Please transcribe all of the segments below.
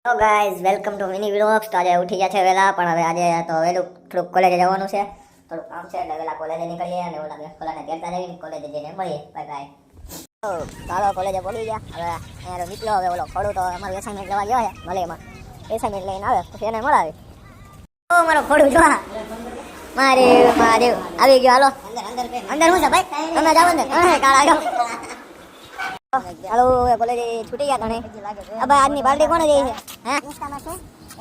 Hello guys welcome to mini vlogs. તો આજે ઉઠી ગયા છે વહેલા, પણ હવે આજે તો વહેલું થોડુંક કોલેજે જવાનું છે, થોડુંક કામ છે એટલે વહેલા કોલેજે નીકળીએ અને ઓલા પેલાને તેડતા જઈને કોલેજે જઈને મળીએ. Bye bye. તો ચાલો કોલેજે પહોંચી ગયા. હવે અહીંયા નીકળ્યો. હવે ઓલો ખોડું તો અમારું એસાઇનમેન્ટ લેવા ગયો છે મળીમાં. એસાઇનમેન્ટ લઈને આવે પછી એને મળાવી. ઓ મારો ખોડું જો મારે મહાદેવ આવી ગયો. હાલો અંદર શું છે ભાઈ? તમે જાવ અંદર. કાળા જાવ. હાલો કોલેજ છૂટી ગયા તને. હવે આજની પાર્ટી કોને દે છે? હે ઇન્સ્ટામાં છે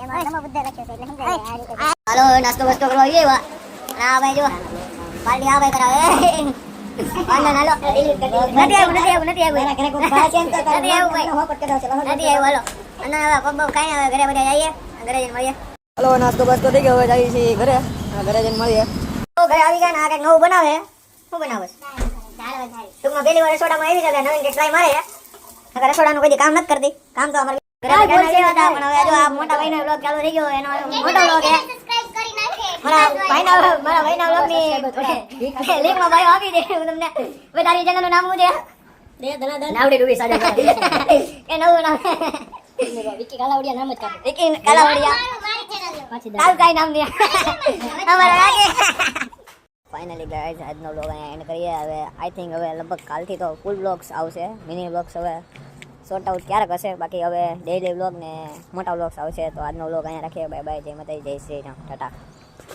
એમાં નમો બુદ્ધ લખ્યો છે એટલે સમજાય આ રીતે. હાલો નાસ્તો બસ્તો કરવા આવીએ. વા આ ભાઈ જો પાર્ટી આવે કરાવે. આના હાલો નથી આવું ઘરે કોઈ ભાઈ ચેન્જ કરતા નથી આવું ભાઈ હોપટ કરાવ છે નથી આવું. હાલો અને હવે પગ બગ ખાઈને હવે ઘરે બધા જઈએ, ઘરે જઈને મળીએ. હાલો નાસ્તો બસ્તો થઈ ગયો, હવે જઈએ છીએ ઘરે. ઘરે જઈને મળીએ. તો ઘરે આવી ગયા ને આ કંઈક નવું બનાવે. શું બનાવે છે? ટૂંકમાં પહેલી વાર રસોડામાં આવી છે, નવીન કંઈક ટ્રાય મારે. નકર રસોડાનું કોઈ કામ નથી કરતી. કામ તો અમારે ઘરે હતા, પણ હવે જો આ મોટા ભાઈનો વ્લોગ ચાલુ થઈ ગયો. એનો મોટો વ્લોગ છે. મારા ભાઈના વ્લોગની લિંકમાં બાયો આપી દે. હું તમને તારી ચેનલનું નામ શું છે? નાવડી ડૂબી સાજે એ નવું નામ વિકી કાલાવડિયા નામ જ કાઢ. વિકી કાલાવડિયા તારું કાઈ નામ દે અમારા લાગે. ફાઇનલી ગાઈઝ આજનો વ્લોગ અહીંયા એન્ડ કરીએ. હવે આઈ થિંક હવે લગભગ કાલથી તો ફૂલ વ્લોગ્સ આવશે. મિની વ્લોગ્સ હવે શોર્ટ આઉટ ક્યારેક હશે, બાકી હવે ડેઈલી વ્લોગ ને મોટા વ્લોગ્સ આવશે. તો આજનો વ્લોગ અહીંયા રાખીએ. Bye bye. જય માતાજી, જય શ્રી રામ, ટાટા.